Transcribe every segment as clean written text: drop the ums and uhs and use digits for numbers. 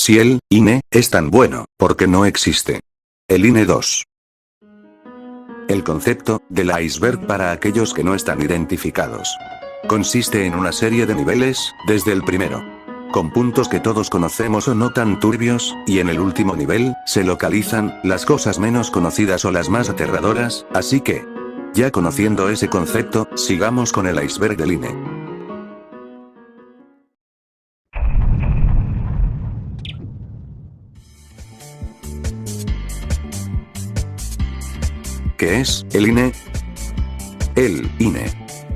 Si el INE es tan bueno, ¿por qué no existe el INE 2? El concepto del iceberg para aquellos que no están identificados consiste en una serie de niveles, desde el primero, con puntos que todos conocemos o no tan turbios, y en el último nivel, se localizan las cosas menos conocidas o las más aterradoras, así que, ya conociendo ese concepto, sigamos con el iceberg del INE. ¿Qué es el INE? El INE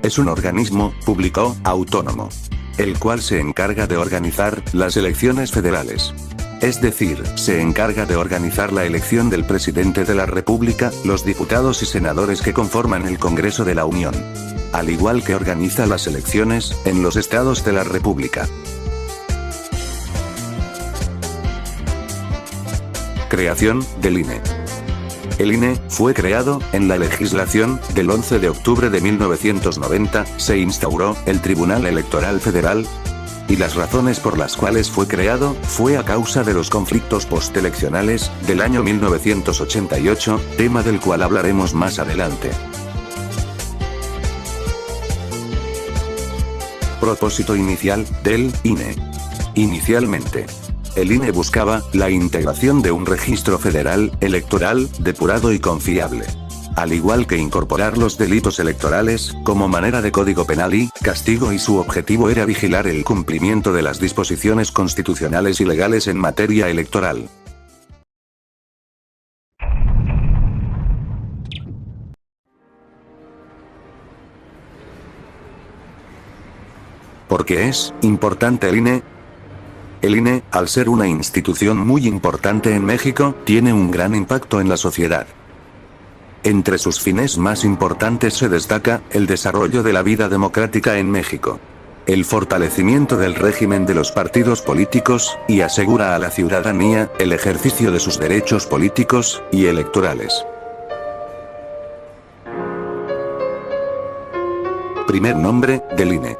es un organismo público autónomo, el cual se encarga de organizar las elecciones federales. Es decir, se encarga de organizar la elección del presidente de la República, los diputados y senadores que conforman el Congreso de la Unión, al igual que organiza las elecciones en los estados de la República. Creación del INE. El INE fue creado en la legislación del 11 de octubre de 1990, se instauró el Tribunal Electoral Federal, y las razones por las cuales fue creado fue a causa de los conflictos posteleccionales del año 1988, tema del cual hablaremos más adelante. Propósito inicial del INE. Inicialmente, el INE buscaba la integración de un registro federal electoral depurado y confiable, al igual que incorporar los delitos electorales como manera de código penal y castigo, y su objetivo era vigilar el cumplimiento de las disposiciones constitucionales y legales en materia electoral. ¿Por qué es importante el INE? El INE, al ser una institución muy importante en México, tiene un gran impacto en la sociedad. Entre sus fines más importantes se destaca el desarrollo de la vida democrática en México, el fortalecimiento del régimen de los partidos políticos, y asegura a la ciudadanía el ejercicio de sus derechos políticos y electorales. Primer nombre del INE.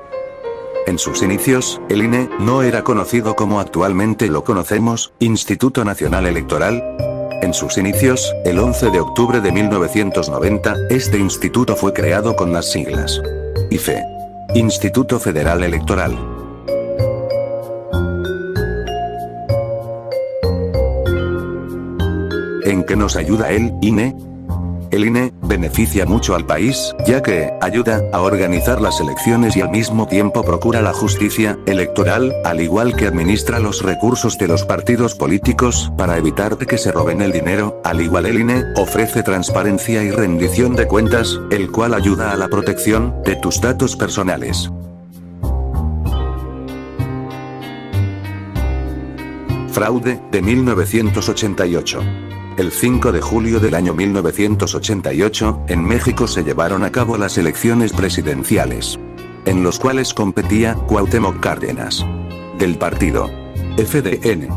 En sus inicios, el INE no era conocido como actualmente lo conocemos, Instituto Nacional Electoral. En sus inicios, el 11 de octubre de 1990, este instituto fue creado con las siglas IFE, Instituto Federal Electoral. ¿En qué nos ayuda el INE? El INE beneficia mucho al país, ya que ayuda a organizar las elecciones y al mismo tiempo procura la justicia electoral, al igual que administra los recursos de los partidos políticos para evitar que se roben el dinero. Al igual, el INE ofrece transparencia y rendición de cuentas, el cual ayuda a la protección de tus datos personales. Fraude de 1988. El 5 de julio del año 1988, en México se llevaron a cabo las elecciones presidenciales, en los cuales competía Cuauhtémoc Cárdenas, del partido FDN,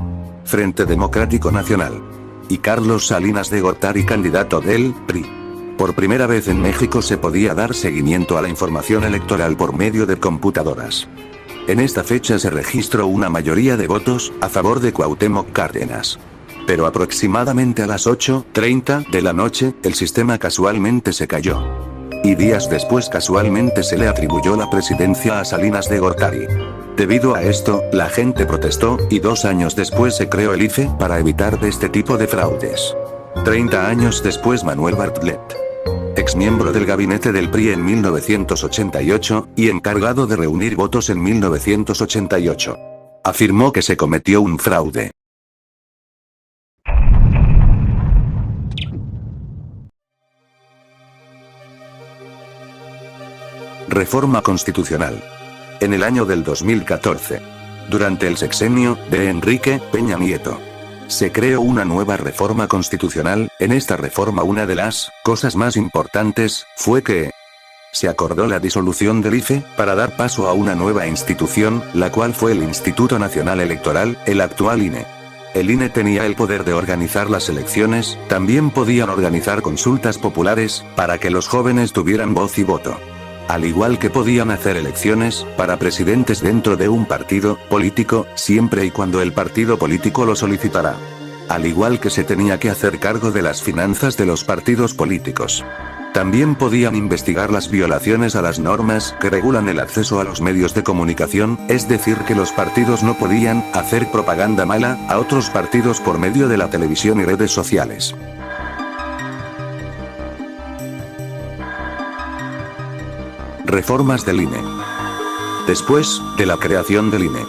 Frente Democrático Nacional, y Carlos Salinas de Gortari, candidato del PRI. Por primera vez en México se podía dar seguimiento a la información electoral por medio de computadoras. En esta fecha se registró una mayoría de votos a favor de Cuauhtémoc Cárdenas. Pero aproximadamente a las 8:30 de la noche, el sistema casualmente se cayó. Y días después casualmente se le atribuyó la presidencia a Salinas de Gortari. Debido a esto, la gente protestó, y 2 años después se creó el IFE para evitar este tipo de fraudes. 30 años después, Manuel Bartlett, exmiembro del gabinete del PRI en 1988, y encargado de reunir votos en 1988, afirmó que se cometió un fraude. Reforma constitucional. En el año del 2014, durante el sexenio de Enrique Peña Nieto, se creó una nueva reforma constitucional. En esta reforma, una de las cosas más importantes fue que se acordó la disolución del IFE para dar paso a una nueva institución, la cual fue el Instituto Nacional Electoral, el actual INE. El INE tenía el poder de organizar las elecciones, también podían organizar consultas populares para que los jóvenes tuvieran voz y voto. Al igual que podían hacer elecciones para presidentes dentro de un partido político, siempre y cuando el partido político lo solicitara. Al igual que se tenía que hacer cargo de las finanzas de los partidos políticos. También podían investigar las violaciones a las normas que regulan el acceso a los medios de comunicación, es decir que los partidos no podían hacer propaganda mala a otros partidos por medio de la televisión y redes sociales. Reformas del INE. Después de la creación del INE,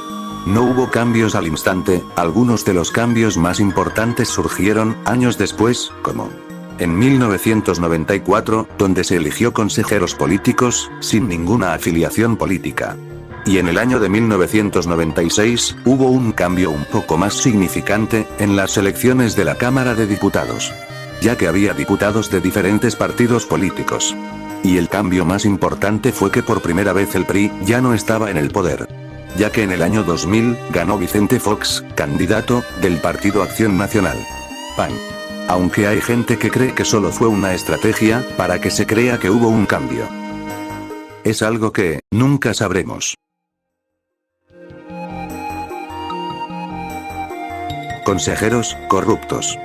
no hubo cambios al instante, algunos de los cambios más importantes surgieron años después, como en 1994, donde se eligió consejeros políticos, sin ninguna afiliación política. Y en el año de 1996, hubo un cambio un poco más significante, en las elecciones de la Cámara de Diputados. Ya que había diputados de diferentes partidos políticos. Y el cambio más importante fue que por primera vez el PRI ya no estaba en el poder. Ya que en el año 2000, ganó Vicente Fox, candidato del Partido Acción Nacional. PAN. Aunque hay gente que cree que solo fue una estrategia, para que se crea que hubo un cambio. Es algo que, nunca sabremos. Consejeros, corruptos.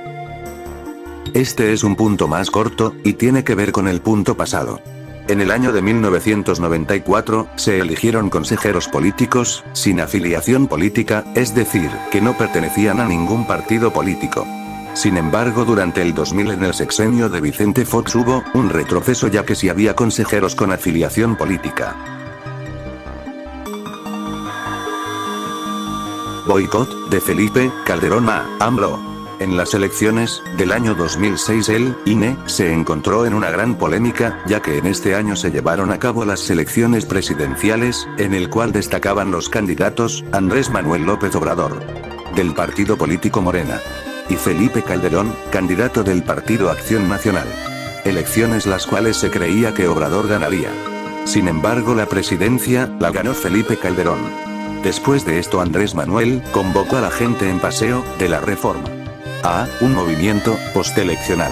Este es un punto más corto, y tiene que ver con el punto pasado. En el año de 1994, se eligieron consejeros políticos, sin afiliación política, es decir, que no pertenecían a ningún partido político. Sin embargo, durante el 2000 en el sexenio de Vicente Fox hubo un retroceso ya que sí había consejeros con afiliación política. Boicot de Felipe Calderón a AMLO. En las elecciones del año 2006 el INE se encontró en una gran polémica, ya que en este año se llevaron a cabo las elecciones presidenciales, en el cual destacaban los candidatos Andrés Manuel López Obrador, del partido político Morena, y Felipe Calderón, candidato del Partido Acción Nacional. Elecciones las cuales se creía que Obrador ganaría. Sin embargo, la presidencia la ganó Felipe Calderón. Después de esto, Andrés Manuel convocó a la gente en Paseo de la Reforma a un movimiento posteleccional,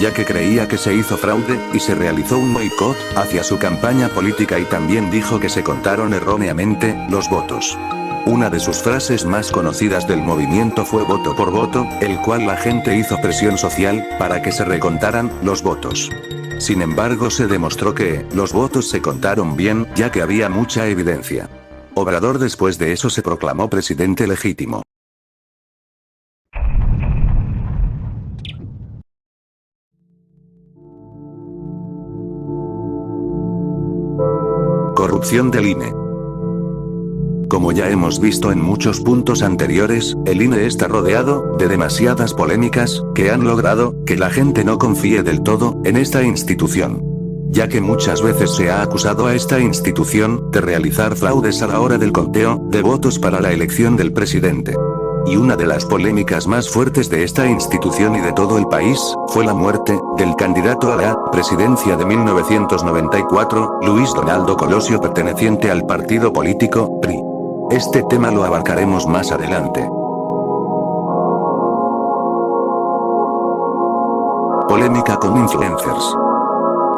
ya que creía que se hizo fraude, y se realizó un boicot hacia su campaña política y también dijo que se contaron erróneamente los votos. Una de sus frases más conocidas del movimiento fue voto por voto, el cual la gente hizo presión social para que se recontaran los votos. Sin embargo, se demostró que los votos se contaron bien, ya que había mucha evidencia. Obrador después de eso se proclamó presidente legítimo. Corrupción del INE. Como ya hemos visto en muchos puntos anteriores, el INE está rodeado de demasiadas polémicas, que han logrado que la gente no confíe del todo en esta institución. Ya que muchas veces se ha acusado a esta institución de realizar fraudes a la hora del conteo de votos para la elección del presidente. Y una de las polémicas más fuertes de esta institución y de todo el país, fue la muerte del candidato a la presidencia de 1994, Luis Donaldo Colosio, perteneciente al partido político PRI. Este tema lo abarcaremos más adelante. Polémica con influencers.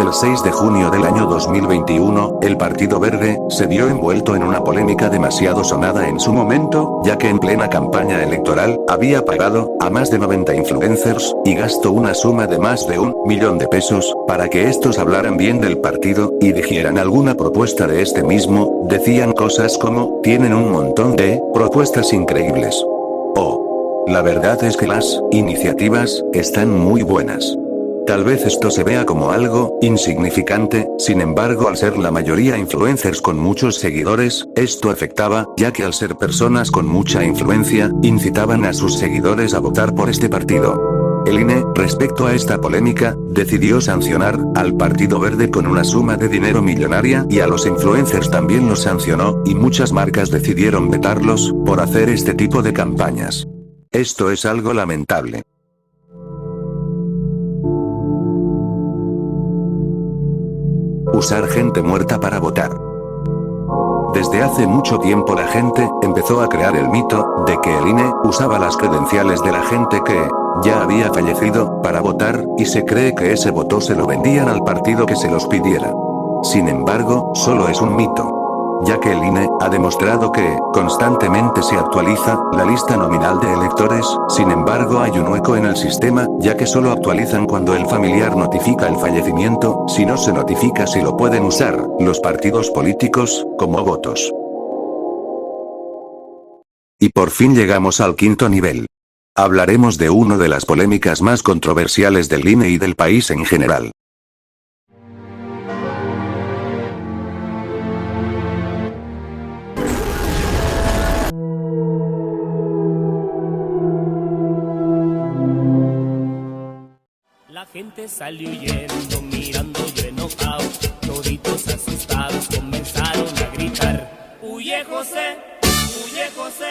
El 6 de junio del año 2021, el Partido Verde se vio envuelto en una polémica demasiado sonada en su momento, ya que en plena campaña electoral había pagado a más de 90 influencers y gastó una suma de más de 1 millón de pesos para que estos hablaran bien del partido y dijeran alguna propuesta de este mismo. Decían cosas como: tienen un montón de propuestas increíbles. O la verdad es que las iniciativas están muy buenas. Tal vez esto se vea como algo insignificante, sin embargo, al ser la mayoría influencers con muchos seguidores, esto afectaba, ya que al ser personas con mucha influencia, incitaban a sus seguidores a votar por este partido. El INE, respecto a esta polémica, decidió sancionar al Partido Verde con una suma de dinero millonaria y a los influencers también los sancionó, y muchas marcas decidieron vetarlos por hacer este tipo de campañas. Esto es algo lamentable. Usar gente muerta para votar. Desde hace mucho tiempo la gente empezó a crear el mito de que el INE usaba las credenciales de la gente que ya había fallecido para votar, y se cree que ese voto se lo vendían al partido que se los pidiera. Sin embargo, solo es un mito, ya que el INE ha demostrado que, constantemente se actualiza la lista nominal de electores. Sin embargo, hay un hueco en el sistema, ya que solo actualizan cuando el familiar notifica el fallecimiento. Si no se notifica, si lo pueden usar los partidos políticos como votos. Y por fin llegamos al quinto nivel. Hablaremos de una de las polémicas más controversiales del INE y del país en general. La gente salió huyendo, mirando yo enojado, toditos asustados comenzaron a gritar: ¡Huye José! ¡Huye José!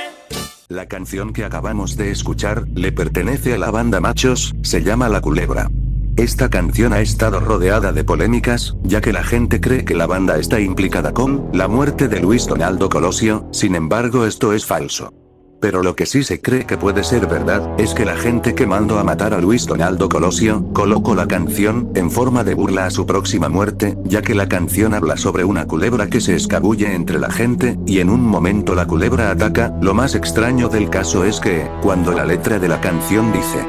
La canción que acabamos de escuchar, le pertenece a la banda Machos, se llama La Culebra. Esta canción ha estado rodeada de polémicas, ya que la gente cree que la banda está implicada con la muerte de Luis Donaldo Colosio. Sin embargo, esto es falso. Pero lo que sí se cree que puede ser verdad, es que la gente que mandó a matar a Luis Donaldo Colosio, colocó la canción, en forma de burla a su próxima muerte, ya que la canción habla sobre una culebra que se escabulle entre la gente, y en un momento la culebra ataca. Lo más extraño del caso es que, cuando la letra de la canción dice: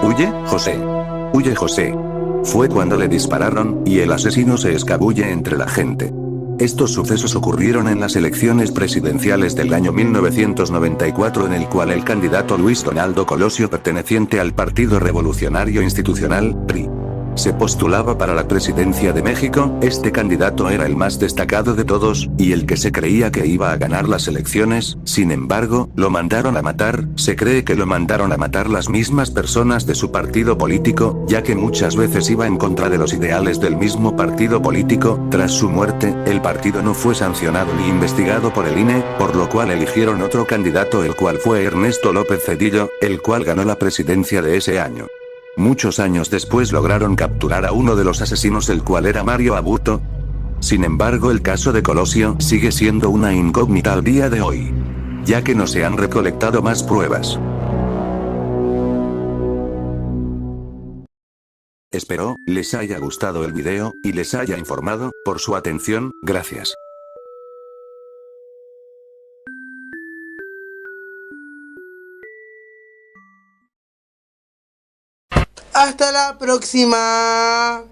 «Huye, José. Huye, José», fue cuando le dispararon, y el asesino se escabulle entre la gente. Estos sucesos ocurrieron en las elecciones presidenciales del año 1994, en el cual el candidato Luis Donaldo Colosio, perteneciente al Partido Revolucionario Institucional, PRI, se postulaba para la presidencia de México. Este candidato era el más destacado de todos, y el que se creía que iba a ganar las elecciones. Sin embargo, lo mandaron a matar. Se cree que lo mandaron a matar las mismas personas de su partido político, ya que muchas veces iba en contra de los ideales del mismo partido político. Tras su muerte, el partido no fue sancionado ni investigado por el INE, por lo cual eligieron otro candidato, el cual fue Ernesto López Zedillo, el cual ganó la presidencia de ese año. Muchos años después lograron capturar a uno de los asesinos, el cual era Mario Aburto. Sin embargo, el caso de Colosio sigue siendo una incógnita al día de hoy, ya que no se han recolectado más pruebas. Espero les haya gustado el video, y les haya informado. Por su atención, gracias. Hasta la próxima.